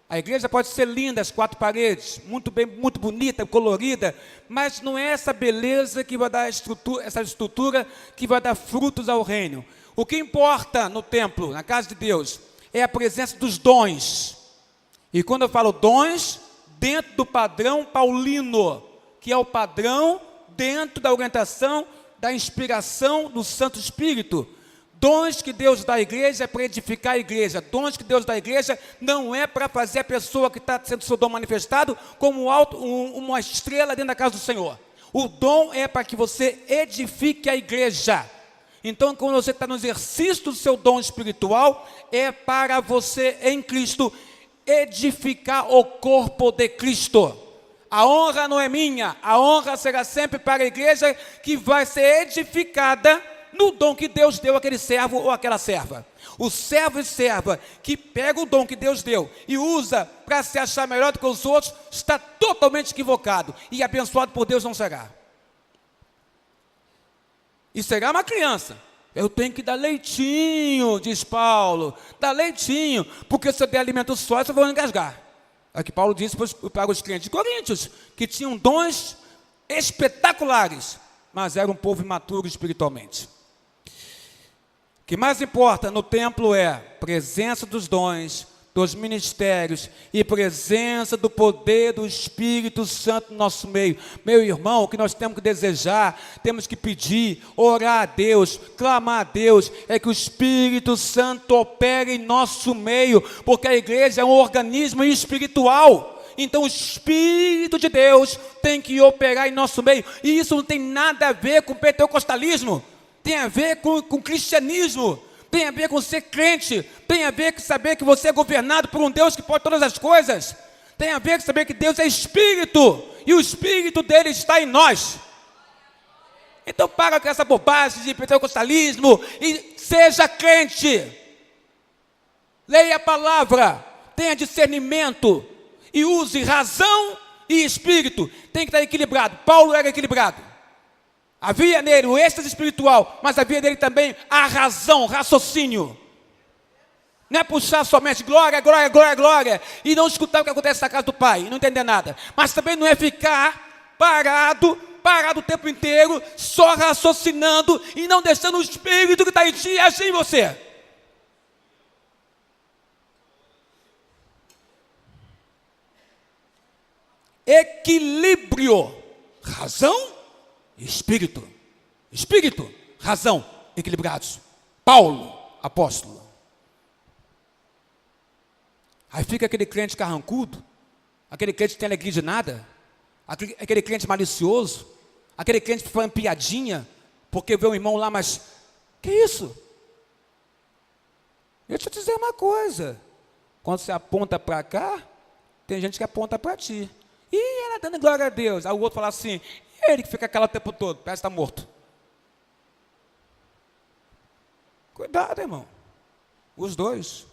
A igreja pode ser linda, as quatro paredes, muito bem, muito bonita, colorida, mas não é essa beleza que vai dar essa estrutura que vai dar frutos ao reino. O que importa no templo, na casa de Deus, é a presença dos dons. E quando eu falo dons, dentro do padrão paulino, que é o padrão dentro da orientação, da inspiração do Santo Espírito. Dons que Deus dá à igreja é para edificar a igreja. Dons que Deus dá à igreja não é para fazer a pessoa que está sendo seu dom manifestado como uma estrela dentro da casa do Senhor. O dom é para que você edifique a igreja. Então, quando você está no exercício do seu dom espiritual, é para você, em Cristo, edificar o corpo de Cristo. A honra não é minha, a honra será sempre para a igreja que vai ser edificada no dom que Deus deu àquele servo ou àquela serva. O servo e serva que pega o dom que Deus deu e usa para se achar melhor do que os outros, está totalmente equivocado, e abençoado por Deus não será. E será uma criança. Eu tenho que dar leitinho, diz Paulo, dar leitinho, porque se eu der alimento sólido, eu vou engasgar. É que Paulo disse para os crentes de Coríntios, que tinham dons espetaculares, mas era um povo imaturo espiritualmente. O que mais importa no templo é presença dos dons, dos ministérios e presença do poder do Espírito Santo no nosso meio. Meu irmão, o que nós temos que desejar, temos que pedir, orar a Deus, clamar a Deus, é que o Espírito Santo opere em nosso meio, porque a igreja é um organismo espiritual. Então o Espírito de Deus tem que operar em nosso meio, e isso não tem nada a ver com pentecostalismo, tem a ver com cristianismo, tem a ver com ser crente, tem a ver com saber que você é governado por um Deus que pode todas as coisas, tem a ver com saber que Deus é Espírito, e o Espírito dele está em nós. Então para com essa bobagem de pentecostalismo e seja crente, leia a palavra, tenha discernimento, e use razão e espírito. Tem que estar equilibrado. Paulo era equilibrado. Havia nele o êxtase espiritual, mas havia nele também a razão, raciocínio. Não é puxar somente glória, glória, glória, glória, e não escutar o que acontece na casa do Pai, e não entender nada. Mas também não é ficar parado o tempo inteiro, só raciocinando e não deixando o Espírito que está em ti agir em você. Equilíbrio, razão e espírito. Espírito, razão, equilibrados. Paulo, apóstolo. Aí fica aquele crente carrancudo, aquele crente que tem alegria de nada, aquele crente malicioso, aquele crente que faz piadinha, porque vê um irmão lá, mas que isso? Deixa eu te dizer uma coisa, quando você aponta para cá, tem gente que aponta para ti. E ela dando glória a Deus. Aí o outro fala assim, ele que fica calado o tempo todo, parece que está morto. Cuidado, irmão. Os dois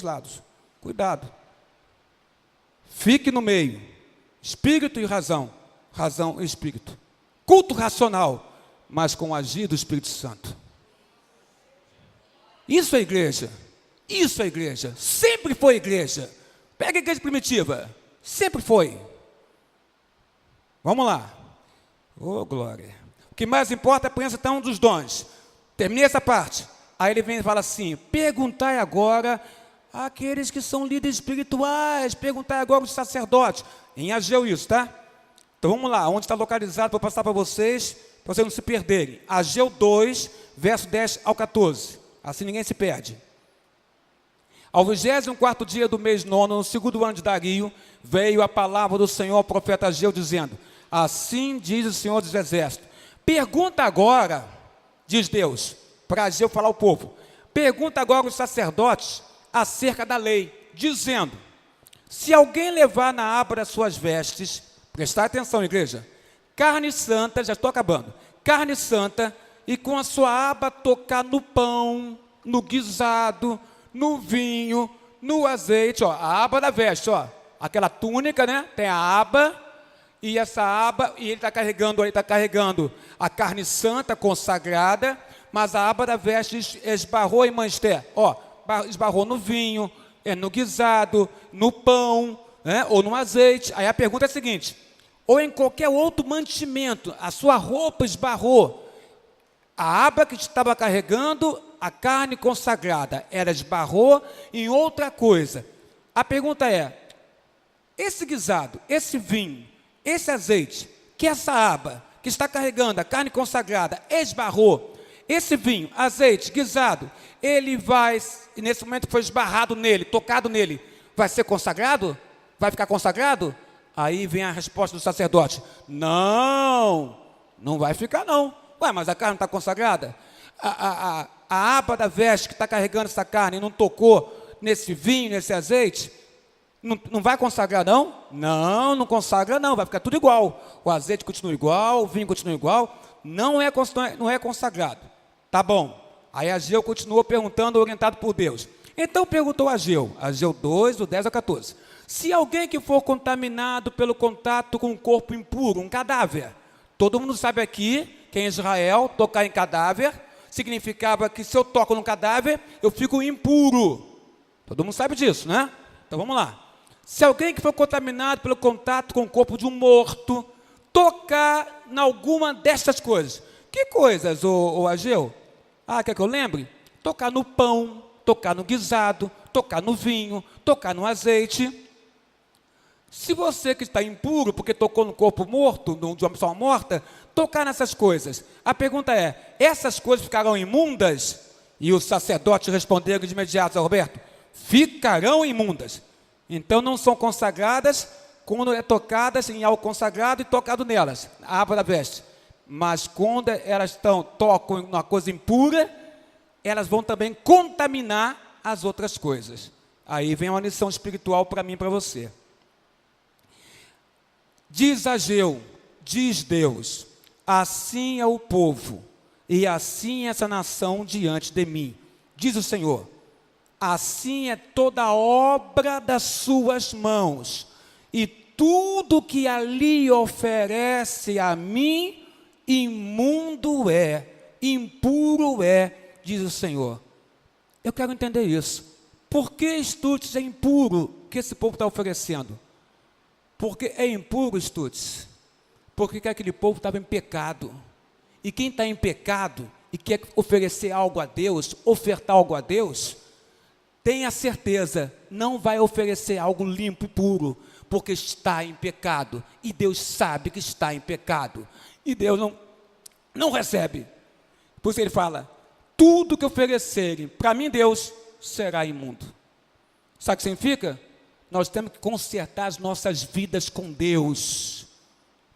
lados. Cuidado. Fique no meio. Espírito e razão. Razão e espírito. Culto racional, mas com o agir do Espírito Santo. Isso é igreja. Isso é igreja. Sempre foi igreja. Pega a igreja primitiva. Sempre foi. Vamos lá. Ô, glória. O que mais importa é a apresentação dos dons. Terminei essa parte. Aí ele vem e fala assim: perguntai agora àqueles que são líderes espirituais, perguntai agora aos sacerdotes. Em Ageu isso, tá? Então vamos lá, onde está localizado, vou passar para vocês não se perderem. Ageu 2, verso 10 ao 14. Assim ninguém se perde. Ao 24º dia do mês nono, no segundo ano de Dario, veio a palavra do Senhor ao profeta Ageu, dizendo: assim diz o Senhor dos Exércitos. Pergunta agora, diz Deus, para Ageu falar ao povo, pergunta agora os sacerdotes acerca da lei, dizendo: se alguém levar na aba das suas vestes, prestar atenção, igreja, carne santa, já estou acabando, carne santa, e com a sua aba tocar no pão, no guisado, no vinho, no azeite, ó, a aba da veste, ó, aquela túnica, né, tem a aba, e essa aba, e ele está carregando a carne santa consagrada, mas a aba da veste esbarrou em manster, ó, esbarrou no vinho, no guisado, no pão, né, ou no azeite. Aí a pergunta é a seguinte: ou em qualquer outro mantimento, a sua roupa esbarrou, a aba que estava carregando a carne consagrada, ela esbarrou em outra coisa. A pergunta é: esse guisado, esse vinho, esse azeite, que essa aba que está carregando a carne consagrada esbarrou, esse vinho, azeite, guisado, ele vai, nesse momento que foi esbarrado nele, tocado nele, vai ser consagrado? Vai ficar consagrado? Aí vem a resposta do sacerdote: não, não vai ficar não. Ué, mas a carne está consagrada? A aba da veste que está carregando essa carne não tocou nesse vinho, nesse azeite? Não vai consagrar não? Não, não consagra não, vai ficar tudo igual. O azeite continua igual, o vinho continua igual, não é consagrado. Tá bom. Aí Ageu continuou perguntando, orientado por Deus. Então perguntou Ageu 2, do 10 ao 14. Se alguém que for contaminado pelo contato com um corpo impuro, um cadáver, todo mundo sabe aqui que em Israel, tocar em cadáver, significava que se eu toco no cadáver, eu fico impuro. Todo mundo sabe disso, né? Então vamos lá. Se alguém que for contaminado pelo contato com o corpo de um morto, tocar em alguma destas coisas. Que coisas, ô Ageu? Quer que eu lembre? Tocar no pão, tocar no guisado, tocar no vinho, tocar no azeite. Se você que está impuro, porque tocou no corpo morto, de uma pessoa morta, tocar nessas coisas. A pergunta é: essas coisas ficarão imundas? E os sacerdotes responderam de imediato a Roberto: ficarão imundas. Então não são consagradas quando é tocadas em algo consagrado e tocado nelas, a aba da veste. Mas quando elas tocam em uma coisa impura, elas vão também contaminar as outras coisas. Aí vem uma lição espiritual para mim e para você. Diz Ageu, diz Deus: assim é o povo, e assim é essa nação diante de mim. Diz o Senhor: assim é toda a obra das suas mãos, e tudo que ali oferece a mim, imundo é, impuro é, diz o Senhor. Eu quero entender isso. Por que Estutes é impuro que esse povo está oferecendo? Porque é impuro, Estutes, porque aquele povo estava em pecado. E quem está em pecado e quer oferecer algo a Deus, ofertar algo a Deus, tenha certeza, não vai oferecer algo limpo e puro, porque está em pecado. E Deus sabe que está em pecado. E Deus não recebe. Por isso ele fala: tudo que oferecerem para mim, Deus, será imundo. Sabe o que significa? Nós temos que consertar as nossas vidas com Deus.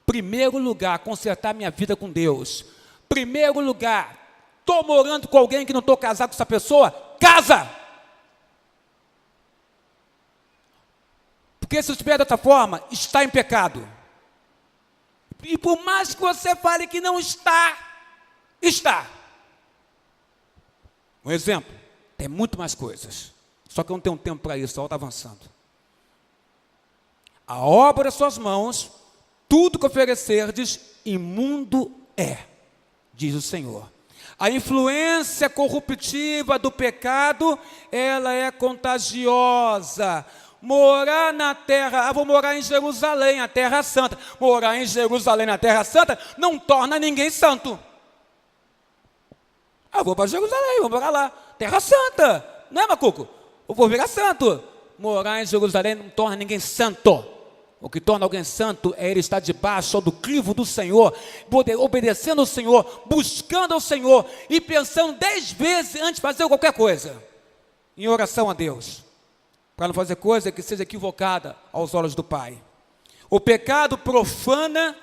Primeiro lugar, consertar minha vida com Deus. Primeiro lugar, estou morando com alguém que não estou casado com essa pessoa, casa! Porque se estiver dessa forma, está em pecado. E por mais que você fale que não está, está. Um exemplo, tem muito mais coisas. Só que eu não tenho tempo para isso, só está avançando. A obra das suas mãos, tudo que oferecerdes, imundo é, diz o Senhor. A influência corruptiva do pecado, ela é contagiosa. Morar na terra, vou morar em Jerusalém, a terra santa. Morar em Jerusalém, na terra santa, não torna ninguém santo. Vou para Jerusalém, vou morar lá, terra santa. Não é, Macuco? Eu vou virar santo. Morar em Jerusalém não torna ninguém santo. O que torna alguém santo é ele estar debaixo do crivo do Senhor, obedecendo ao Senhor, buscando ao Senhor e pensando 10 vezes antes de fazer qualquer coisa, em oração a Deus, para não fazer coisa que seja equivocada aos olhos do Pai. O pecado profana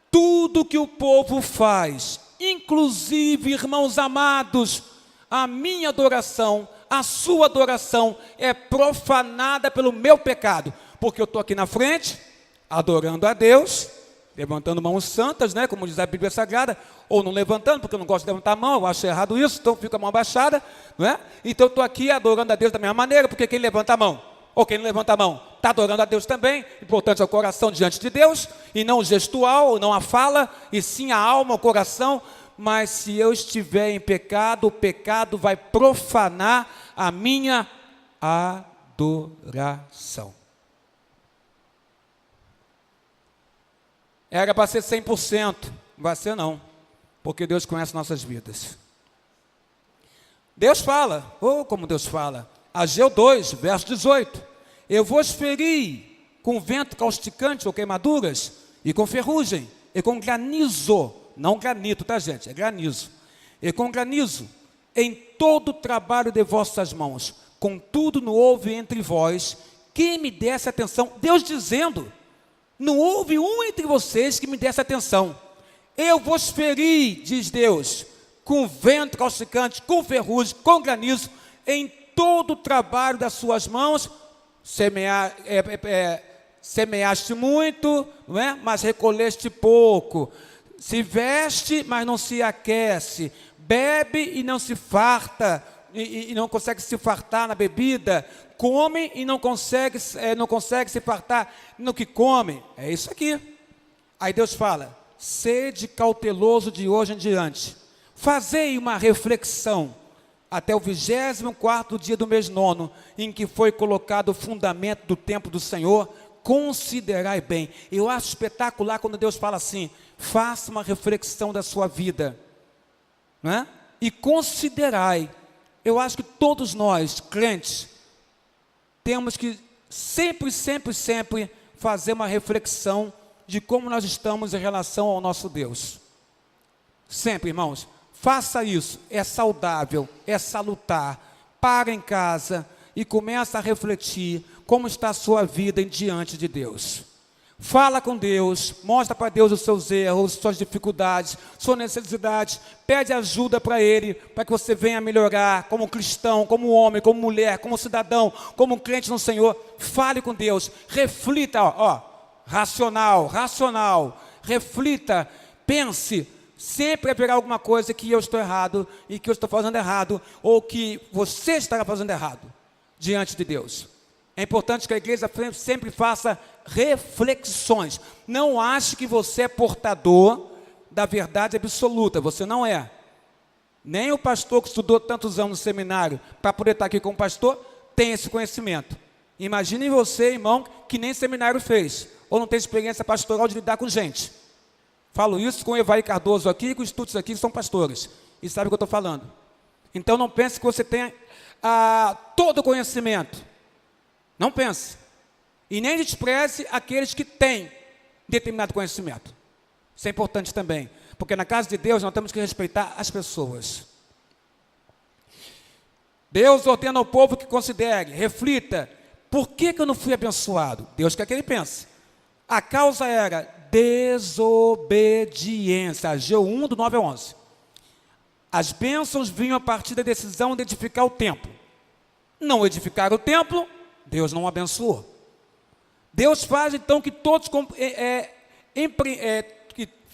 tudo que o povo faz, inclusive, irmãos amados, a minha adoração, a sua adoração é profanada pelo meu pecado. Porque eu estou aqui na frente, adorando a Deus, levantando mãos santas, né, como diz a Bíblia Sagrada, ou não levantando, porque eu não gosto de levantar a mão, eu acho errado isso, então fica a mão abaixada, não é? Então eu estou aqui adorando a Deus da mesma maneira, porque quem levanta a mão, ou quem não levanta a mão, está adorando a Deus também. Importante é o coração diante de Deus, e não o gestual, não a fala, e sim a alma, o coração. Mas se eu estiver em pecado, o pecado vai profanar a minha adoração. Era para ser 100%, não vai ser não, porque Deus conhece nossas vidas. Deus fala, como Deus fala, Ageu 2, verso 18, eu vos feri com vento causticante ou queimaduras, e com ferrugem, e com granizo, não granito, tá gente, é granizo, e com granizo, em todo o trabalho de vossas mãos, contudo não houve entre vós quem me desse atenção. Deus dizendo, não houve um entre vocês que me desse atenção. Eu vos feri, diz Deus, com vento causticante, com ferrugem, com granizo, em todo o trabalho das suas mãos. Semeaste muito, não é? Mas recolheste pouco. Se veste, mas não se aquece. Bebe e não se farta, e não consegue se fartar na bebida. Come e não consegue se fartar no que come. É isso aqui. Aí Deus fala, sede cauteloso de hoje em diante. Fazei uma reflexão até o 24º dia do mês 9, em que foi colocado o fundamento do templo do Senhor. Considerai bem. Eu acho espetacular quando Deus fala assim, faça uma reflexão da sua vida, não é? E considerai. Eu acho que todos nós, crentes, temos que sempre fazer uma reflexão de como nós estamos em relação ao nosso Deus. Sempre, irmãos, faça isso, é saudável, é salutar. Para em casa e começa a refletir como está a sua vida diante de Deus. Fala com Deus, mostra para Deus os seus erros, suas dificuldades, suas necessidades, pede ajuda para Ele, para que você venha melhorar como cristão, como homem, como mulher, como cidadão, como crente no Senhor. Fale com Deus, reflita, racional, reflita, pense, sempre haverá alguma coisa que eu estou errado, e que eu estou fazendo errado, ou que você estará fazendo errado, diante de Deus. É importante que a igreja sempre faça reflexões. Não ache que você é portador da verdade absoluta. Você não é. Nem o pastor que estudou tantos anos no seminário para poder estar aqui como pastor tem esse conhecimento. Imagine você, irmão, que nem seminário fez, ou não tem experiência pastoral de lidar com gente. Falo isso com o Evaí Cardoso aqui e com os estudos aqui que são pastores e sabem o que eu estou falando. Então não pense que você tenha todo o conhecimento. Não pense. E nem despreze aqueles que têm determinado conhecimento. Isso é importante também. Porque na casa de Deus nós temos que respeitar as pessoas. Deus ordena ao povo que considere, reflita. Por que eu não fui abençoado? Deus quer que ele pense. A causa era desobediência. Ageu 1, do 9 ao 11. As bênçãos vinham a partir da decisão de edificar o templo. Não edificaram o templo, Deus não abençoou. Deus faz então que todos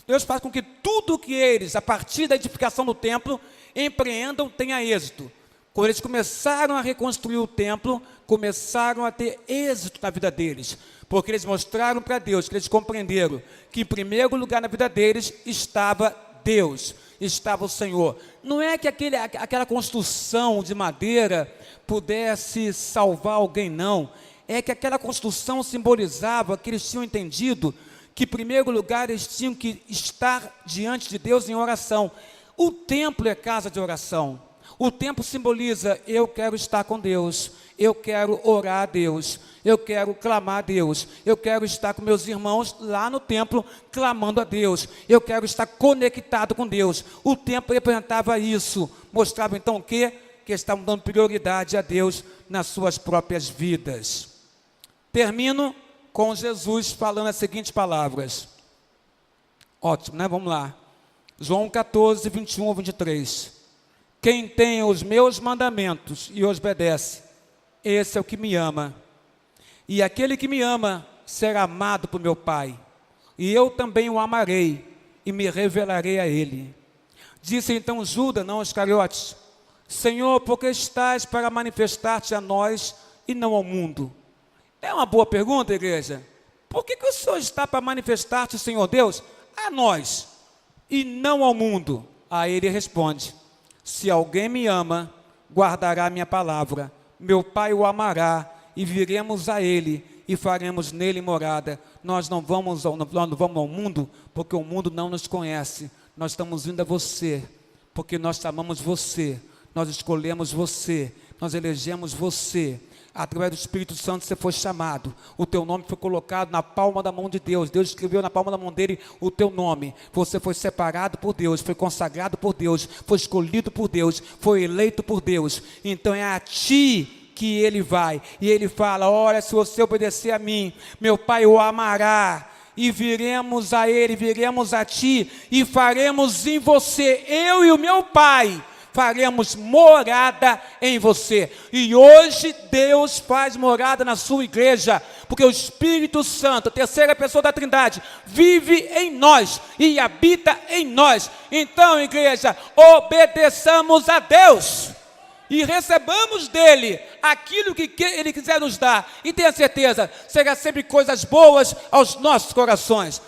Deus faz com que tudo que eles, a partir da edificação do templo, empreendam tenha êxito. Quando eles começaram a reconstruir o templo, começaram a ter êxito na vida deles, porque eles mostraram para Deus, que eles compreenderam que em primeiro lugar na vida deles estava Deus, estava o Senhor. Não é que aquela construção de madeira pudesse salvar alguém, não. É que aquela construção simbolizava que eles tinham entendido que, em primeiro lugar, eles tinham que estar diante de Deus em oração. O templo é casa de oração. O templo simboliza: eu quero estar com Deus, eu quero orar a Deus, eu quero clamar a Deus, eu quero estar com meus irmãos lá no templo clamando a Deus, eu quero estar conectado com Deus. O templo representava isso, mostrava então o quê? Que estavam dando prioridade a Deus nas suas próprias vidas. Termino com Jesus falando as seguintes palavras. Ótimo, né? Vamos lá. João 14, 21 ao 23. Quem tem os meus mandamentos e os obedece, esse é o que me ama. E aquele que me ama será amado por meu Pai. E eu também o amarei e me revelarei a ele. Disse então Judas, não Iscariotes: Senhor, por que estás para manifestar-te a nós e não ao mundo? É uma boa pergunta, igreja. Por que o Senhor está para manifestar-te, Senhor Deus, a nós e não ao mundo? Aí ele responde: se alguém me ama, guardará a minha palavra. Meu Pai o amará e viremos a ele e faremos nele morada. Nós não vamos ao mundo, porque o mundo não nos conhece. Nós estamos indo a você, porque nós amamos você, nós escolhemos você, nós elegemos você. Através do Espírito Santo você foi chamado, o teu nome foi colocado na palma da mão de Deus. Deus escreveu na palma da mão dele o teu nome. Você foi separado por Deus, foi consagrado por Deus, foi escolhido por Deus, foi eleito por Deus. Então é a ti que ele vai, e ele fala: olha, se você obedecer a mim, meu Pai o amará, e viremos a ele, viremos a ti, e faremos em você, eu e o meu Pai, faremos morada em você. E hoje Deus faz morada na sua igreja, porque o Espírito Santo, a terceira pessoa da Trindade, vive em nós e habita em nós. Então, igreja, obedeçamos a Deus e recebamos dele aquilo que ele quiser nos dar, e tenha certeza, será sempre coisas boas aos nossos corações.